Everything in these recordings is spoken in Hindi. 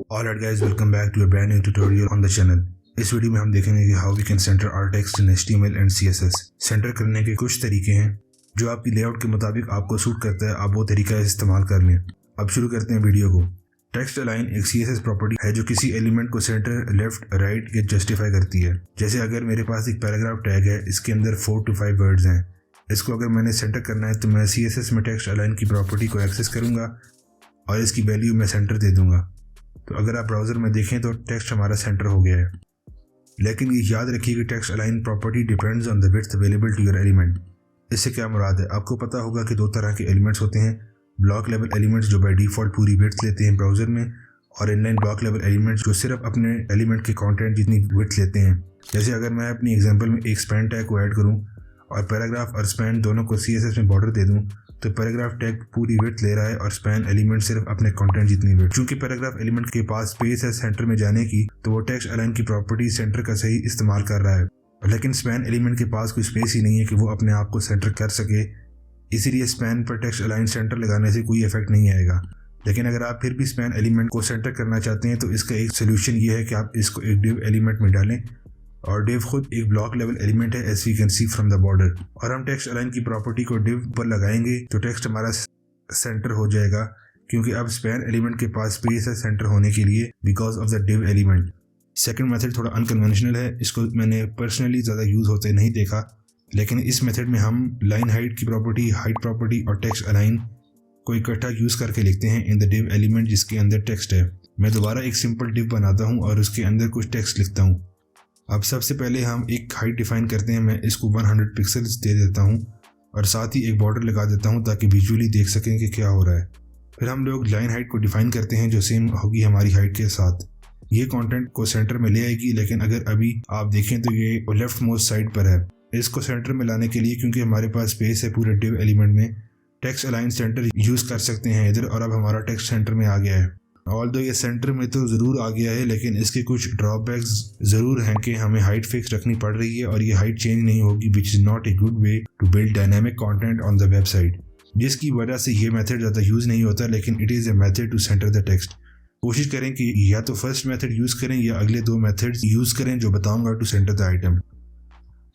Alright guys, welcome back to a brand new tutorial on the channel. इस वीडियो में हम देखेंगे कि how we can center our text in HTML and CSS। Center करने के कुछ तरीके हैं जो आपकी लेआउट के मुताबिक आपको सूट करता है, आप वो तरीका इस्तेमाल कर लें। अब शुरू करते हैं वीडियो को। टेक्स्ट अलाइन एक CSS प्रॉपर्टी है जो किसी एलिमेंट को सेंटर, लेफ्ट, राइट या जस्टिफाई करती है। जैसे अगर मेरे पास एक पैराग्राफ टैग है, इसके अंदर 4 to 5 वर्ड्स हैं। इसको अगर मैंने सेंटर करना है तो मैं CSS में टेक्स्ट अलाइन की प्रॉपर्टी को एक्सेस करूँगा और इसकी वैल्यू मैं सेंटर दे दूँगा। तो अगर आप ब्राउज़र में देखें तो टेक्स्ट हमारा सेंटर हो गया है। लेकिन ये याद रखिए कि text align property depends on the width available to your element. इससे क्या मुराद है? आपको पता होगा कि दो तरह के एलिमेंट्स होते हैं, ब्लॉक लेवल एलिमेंट्स जो बाय डिफ़ॉल्ट पूरी विड्थ लेते हैं ब्राउज़र में, और इनलाइन ब्लॉक लेवल एलिमेंट्स जो सिर्फ अपने एलिमेंट के कंटेंट जितनी विड्थ लेते हैं। जैसे अगर मैं अपनी एग्जांपल में एक स्पैन टैग को ऐड करूं और पैराग्राफ और स्पैन दोनों को CSS में बॉर्डर दे दूं, तो पैराग्राफ टैग पूरी विड्थ ले रहा है और स्पैन एलिमेंट सिर्फ अपने कंटेंट जितनी विड्थ। चूंकि पैराग्राफ एलिमेंट के पास स्पेस है सेंटर में जाने की, तो वो टेक्स्ट अलाइन की प्रॉपर्टी सेंटर का सही इस्तेमाल कर रहा है। लेकिन स्पैन एलिमेंट के पास कोई स्पेस ही नहीं है कि वो अपने आप को सेंटर कर सके, इसीलिए स्पैन पर टेक्स्ट अलाइन सेंटर लगाने से कोई इफेक्ट नहीं आएगा। लेकिन अगर आप फिर भी स्पैन एलिमेंट को सेंटर करना चाहते हैं तो इसका एक सोल्यूशन ये है कि आप इसको एक डिव एलिमेंट में डालें, और डिव खुद एक ब्लॉक लेवल एलिमेंट है as we can see from the border. और हम टेक्स्ट अलाइन की प्रॉपर्टी को डिव पर लगाएंगे तो टेक्स्ट हमारा सेंटर हो जाएगा, क्योंकि अब स्पैन एलिमेंट के पास स्पेस है सेंटर होने के लिए because of the div element. Second method थोड़ा अनकन्वेंशनल है, इसको मैंने पर्सनली ज़्यादा यूज़ होते नहीं देखा, लेकिन इस मेथड में हम लाइन हाइट की प्रॉपर्टी, हाइट प्रॉपर्टी और टेक्स्ट अलाइन को इकट्ठा यूज़ करके लिखते हैं इन द डिव एलिमेंट जिसके अंदर टेक्स्ट है। मैं दोबारा एक सिंपल डिव बनाता हूँ और उसके अंदर कुछ टेक्स्ट लिखता हूँ। अब सबसे पहले हम एक हाइट डिफाइन करते हैं। मैं इसको 100 पिक्सल्स दे देता हूँ और साथ ही एक बॉर्डर लगा देता हूँ ताकि विजुअली देख सकें कि क्या हो रहा है। फिर हम लोग लाइन हाइट को डिफाइन करते हैं जो सेम होगी हमारी हाइट के साथ। ये कंटेंट को सेंटर में ले आएगी, लेकिन अगर अभी आप देखें तो ये लेफ्ट मोस्ट साइड पर है। इसको सेंटर में लाने के लिए, क्योंकि हमारे पास स्पेस है पूरे डिव एलिमेंट में, टेक्स्ट अलाइन सेंटर यूज़ कर सकते हैं इधर, और अब हमारा टेक्स्ट सेंटर में आ गया है। ऑल्दो ये सेंटर में तो ज़रूर आ गया है, लेकिन इसके कुछ ड्रॉबैक्स ज़रूर हैं कि हमें हाइट फिक्स रखनी पड़ रही है और ये हाइट चेंज नहीं होगी, which is not a good way to build dynamic content on the website, जिसकी वजह से ये मेथड ज़्यादा यूज़ नहीं होता। लेकिन it is a method to center the text. कोशिश करें कि या तो फर्स्ट मेथड यूज़ करें या अगले दो मेथड्स यूज़ करें जो बताऊँगा टू सेंटर द आइटम।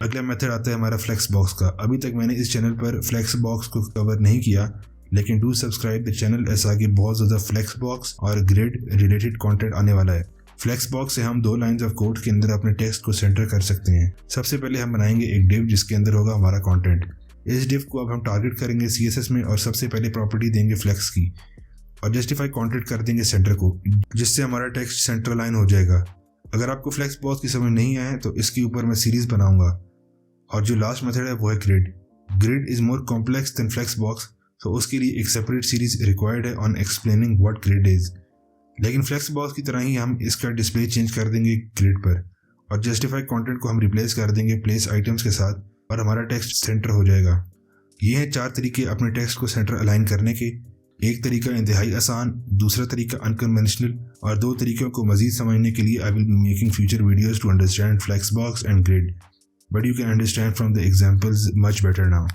अगला मेथड आता है हमारा फ्लेक्स बॉक्स का। अभी तक मैंने इस चैनल पर फ्लेक्स बॉक्स को कवर नहीं किया, लेकिन डू सब्सक्राइब द चैनल, ऐसा आगे बहुत ज़्यादा फ्लेक्स बॉक्स और ग्रिड रिलेटेड कंटेंट आने वाला है। फ्लेक्स बॉक्स से हम 2 लाइंस ऑफ कोड के अंदर अपने टेक्स्ट को सेंटर कर सकते हैं। सबसे पहले हम बनाएंगे एक डिव जिसके अंदर होगा हमारा कंटेंट। इस डिव को अब हम टारगेट करेंगे CSS में और सबसे पहले प्रॉपर्टी देंगे फ्लेक्स की और जस्टिफाई कंटेंट कर देंगे सेंटर को, जिससे हमारा टेक्स्ट सेंटर लाइन हो जाएगा। अगर आपको फ्लेक्स बॉक्स की समझ नहीं आए तो इसके ऊपर मैं सीरीज बनाऊंगा। और जो लास्ट मेथड है वो है grid. Grid is more complex than flex box, तो उसके लिए एक सेपरेट सीरीज रिक्वायर्ड है on explaining what grid is. लेकिन फ्लेक्स बॉक्स की तरह ही हम इसका डिस्प्ले चेंज कर देंगे ग्रिड पर, और जस्टिफाई कंटेंट को हम रिप्लेस कर देंगे प्लेस आइटम्स के साथ, और हमारा टेक्स्ट सेंटर हो जाएगा। ये हैं 4 तरीके अपने टेक्स्ट को सेंटर अलाइन करने के। एक तरीका इंतहाई आसान, दूसरा तरीका अनकन्वेंशनल, और 2 तरीकों को मजीद समझने के लिए I will be making future videos to understand flex box and grid, but you can understand from the examples much better now.